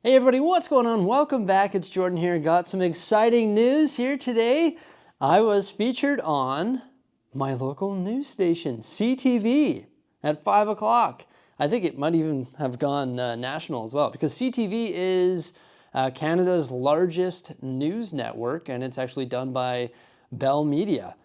Hey everybody, what's going on? Welcome back. It's Jordan here. Got some exciting news here today. I was featured on my local news station, CTV, at 5 o'clock. I think it might even have gone national as well, because CTV is Canada's largest news network, and it's actually done by Bell Media.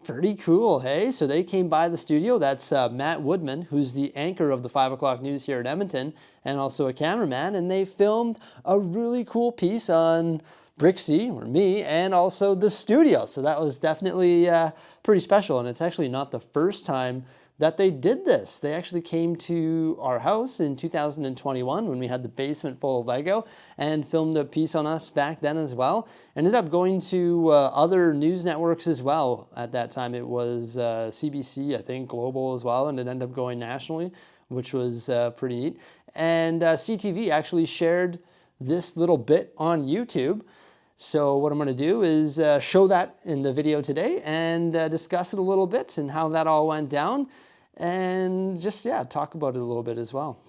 Pretty cool, hey? So they came by the studio. That's Matt Woodman, who's the anchor of the 5 o'clock news here in Edmonton, and also a cameraman, and they filmed a really cool piece on Bricksie, or me, and also the studio. So that was definitely pretty special, and it's actually not the first time that they did this. They actually came to our house in 2021 when we had the basement full of Lego and filmed a piece on us back then as well. Ended up going to other news networks as well. At that time it was CBC, I think, Global as well, and it ended up going nationally, which was pretty neat. And CTV actually shared this little bit on YouTube. So what I'm going to do is show that in the video today and discuss it a little bit and how that all went down, and just, yeah, talk about it a little bit as well.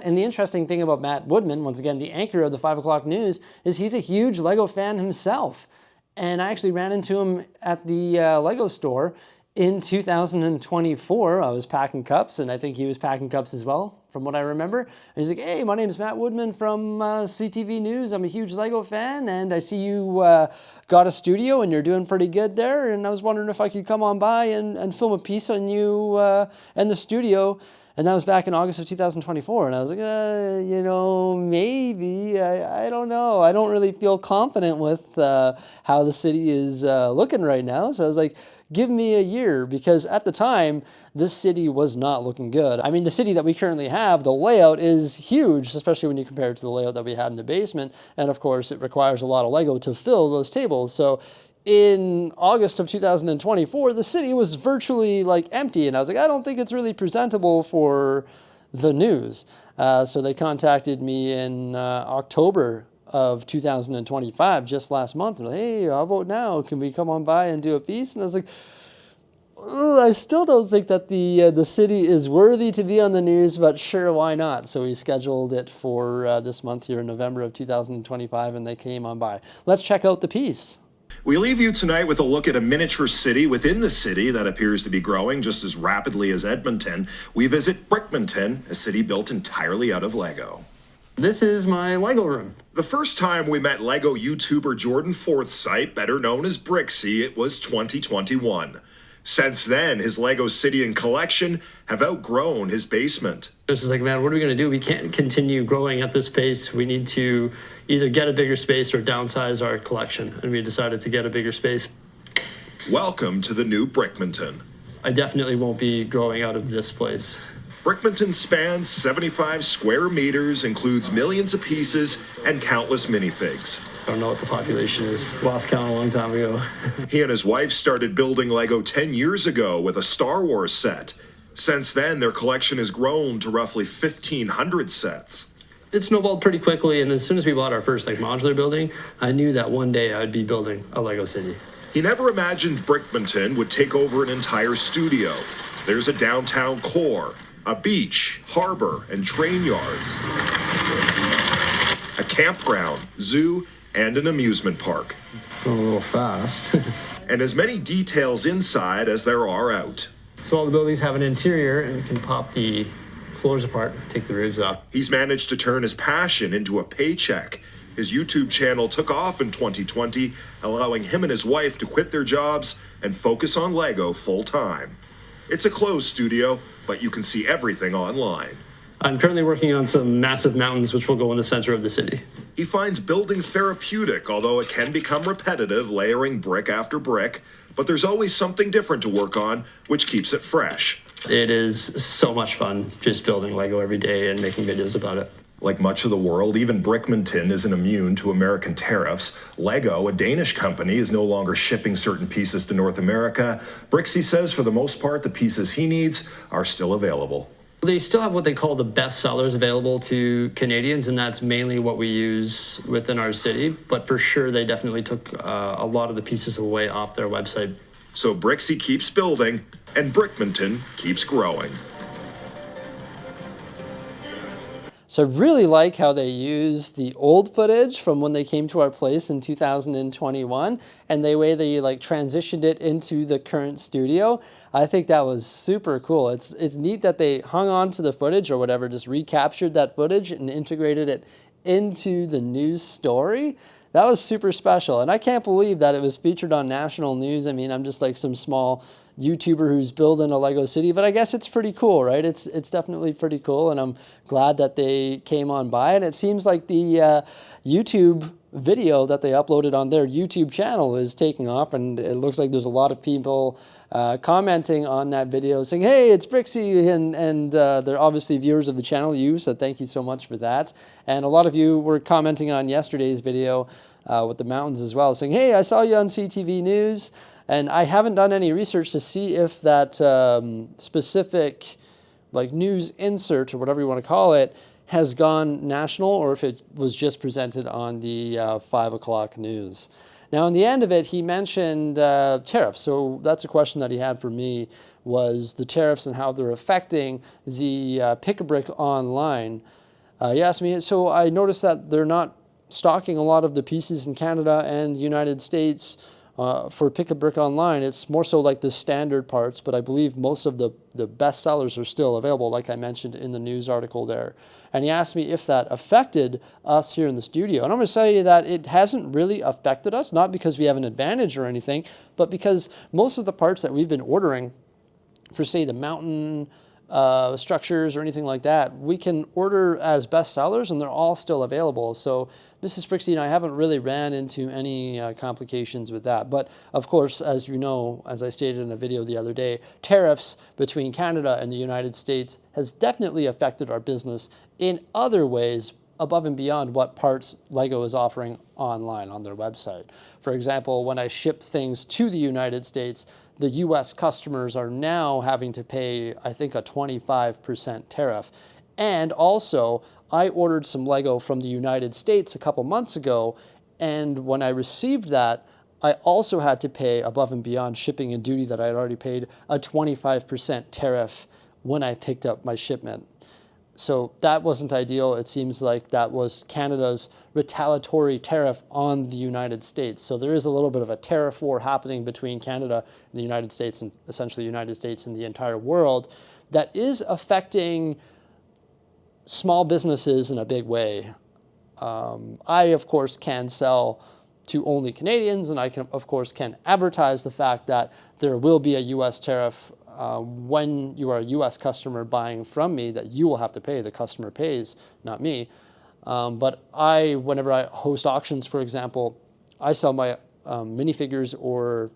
And the interesting thing about Matt Woodman, once again, the anchor of the 5 o'clock news, is he's a huge Lego fan himself. And I actually ran into him at the Lego store in 2024. I was packing cups, and I think he was packing cups as well, from what I remember. And he's like, hey, my name is Matt Woodman from CTV News. I'm a huge Lego fan, and I see you got a studio, and you're doing pretty good there. And I was wondering if I could come on by and film a piece on you and the studio. And that was back in August of 2024. And I was like, you know, maybe, I don't know. I don't really feel confident with how the city is looking right now. So I was like, give me a year, because at the time, this city was not looking good. I mean, the city that we currently have, the layout is huge, especially when you compare it to the layout that we had in the basement. And of course, it requires a lot of Lego to fill those tables. So in August of 2024, the city was virtually like empty. And I was like, I don't think it's really presentable for the news. So they contacted me in October of 2025, just last month. They're like, hey, how about now? Can we come on by and do a piece? And I was like, I still don't think that the city is worthy to be on the news, but sure, why not? So we scheduled it for this month here in November of 2025, and they came on by. Let's check out the piece. We leave you tonight with a look at a miniature city within the city that appears to be growing just as rapidly as Edmonton. We visit Brickmonton, a city built entirely out of Lego. This is my Lego room. The first time we met Lego YouTuber Jordan Forsythe, better known as Bricksie, it was 2021. Since then, his Lego city and collection have outgrown his basement. This is like, man, what are we going to do? We can't continue growing at this pace. We need to either get a bigger space or downsize our collection. And we decided to get a bigger space. Welcome to the new Brickmonton. I definitely won't be growing out of this place. Brickmonton spans 75 square meters, includes millions of pieces and countless minifigs. I don't know what the population is. Lost count a long time ago. He and his wife started building Lego 10 years ago with a Star Wars set. Since then, their collection has grown to roughly 1,500 sets. It snowballed pretty quickly, and as soon as we bought our first modular building, I knew that one day I would be building a Lego city. He never imagined Brickmonton would take over an entire studio. There's a downtown core, a beach, harbor, and train yard, a campground, zoo, and an amusement park. Going a little fast. And as many details inside as there are out. So all the buildings have an interior, and you can pop the floors apart, take the roofs off. He's managed to turn his passion into a paycheck. His YouTube channel took off in 2020, allowing him and his wife to quit their jobs and focus on Lego full time. It's a closed studio, but you can see everything online. I'm currently working on some massive mountains which will go in the center of the city. He finds building therapeutic, although it can become repetitive, layering brick after brick, but there's always something different to work on, which keeps it fresh. It is so much fun just building Lego every day and making videos about it. Like much of the world, even Brickmonton isn't immune to American tariffs. Lego, a Danish company, is no longer shipping certain pieces to North America. Bricksie says for the most part, the pieces he needs are still available. They still have what they call the best sellers available to Canadians, and that's mainly what we use within our city. But for sure, they definitely took a lot of the pieces away off their website. So Bricksie keeps building, and Brickmonton keeps growing. So I really like how they use the old footage from when they came to our place in 2021 and the way they like transitioned it into the current studio. I think that was super cool. It's neat that they hung on to the footage or whatever, just recaptured that footage and integrated it into the news story. That was super special. And I can't believe that it was featured on national news. I mean, I'm just like some small YouTuber who's building a Lego city, but I guess it's pretty cool, right? It's definitely pretty cool, and I'm glad that they came on by. And it seems like the YouTube video that they uploaded on their YouTube channel is taking off, and it looks like there's a lot of people commenting on that video saying, hey, it's Bricksie, and they're obviously viewers of the channel, so thank you so much for that. And a lot of you were commenting on yesterday's video with the mountains as well, saying, hey, I saw you on CTV News. And I haven't done any research to see if that specific like news insert or whatever you want to call it has gone national or if it was just presented on the 5 o'clock news. Now, in the end of it, he mentioned tariffs. So that's a question that he had for me, was the tariffs and how they're affecting the Pick-a-Brick online. He asked me, so I noticed that they're not stocking a lot of the pieces in Canada and the United States for Pick-a-Brick online. It's more so like the standard parts, but I believe most of the best sellers are still available, like I mentioned in the news article there. And he asked me if that affected us here in the studio. And I'm going to tell you that it hasn't really affected us, not because we have an advantage or anything, but because most of the parts that we've been ordering for, say, the mountain structures or anything like that, we can order as best sellers and they're all still available. So Mrs. Bricksie and I haven't really ran into any complications with that. But of course, as you know, as I stated in a video the other day, tariffs between Canada and the United States has definitely affected our business in other ways above and beyond what parts Lego is offering online on their website. For example, when I ship things to the United States, the US customers are now having to pay, I think, a 25% tariff. And also, I ordered some Lego from the United States a couple months ago, and when I received that, I also had to pay, above and beyond shipping and duty that I had already paid, a 25% tariff when I picked up my shipment. So that wasn't ideal. It seems like that was Canada's retaliatory tariff on the United States. So there is a little bit of a tariff war happening between Canada and the United States, and essentially the United States and the entire world, that is affecting small businesses in a big way. I, of course, can sell to only Canadians, and I can, of course, can advertise the fact that there will be a U.S. tariff when you are a U.S. customer buying from me, that you will have to pay. The customer pays, not me. But whenever I host auctions, for example, I sell my minifigures or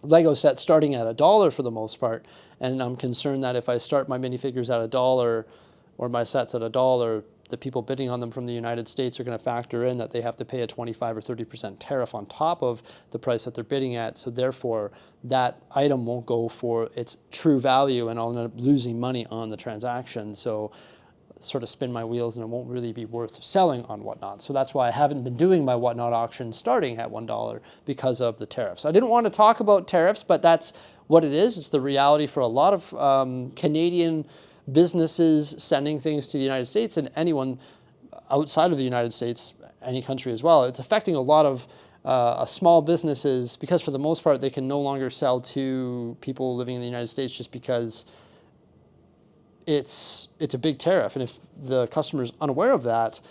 Lego sets starting at $1 for the most part. And I'm concerned that if I start my minifigures at $1 or my sets at $1, the people bidding on them from the United States are going to factor in that they have to pay a 25 or 30% tariff on top of the price that they're bidding at. So therefore, that item won't go for its true value, and I'll end up losing money on the transaction. So sort of spin my wheels, and it won't really be worth selling on Whatnot. So that's why I haven't been doing my Whatnot auction starting at $1 because of the tariffs. I didn't want to talk about tariffs, but that's what it is. It's the reality for a lot of Canadian businesses sending things to the United States, and anyone outside of the United States, any country as well. It's affecting a lot of small businesses because for the most part they can no longer sell to people living in the United States just because it's a big tariff. And if the customer is unaware of that,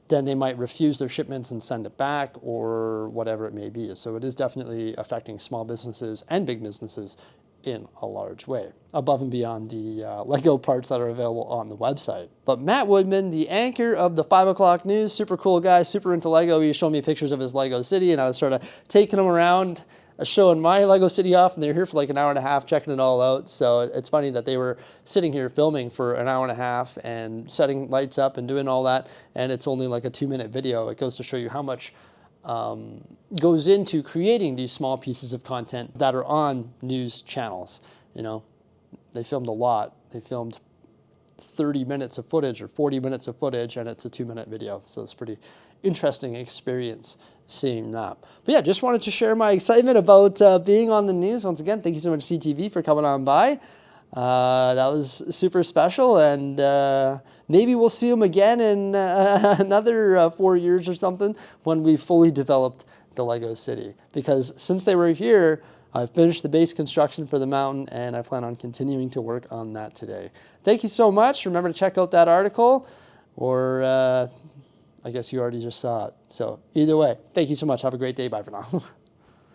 then they might refuse their shipments and send it back or whatever it may be. So it is definitely affecting small businesses and big businesses in a large way, above and beyond the Lego parts that are available on the website. But Matt Woodman, the anchor of the 5 o'clock news, super cool guy, super into Lego. He showed me pictures of his Lego city, and I was sort of taking him around, showing my Lego city off, and they were here for like an hour and a half checking it all out. So it's funny that they were sitting here filming for an hour and a half and setting lights up and doing all that, and it's only like a 2-minute video. It goes to show you how much goes into creating these small pieces of content that are on news channels. You know, they filmed a lot. They filmed 30 minutes of footage or 40 minutes of footage, and it's a 2-minute video. So it's a pretty interesting experience seeing that. But yeah, just wanted to share my excitement about being on the news. Once again, thank you so much, CTV, for coming on by. That was super special, and maybe we'll see them again in another 4 years or something when we fully developed the Lego City. Because since they were here, I finished the base construction for the mountain, and I plan on continuing to work on that today. Thank you so much. Remember to check out that article, or I guess you already just saw it. So either way, thank you so much. Have a great day. Bye for now.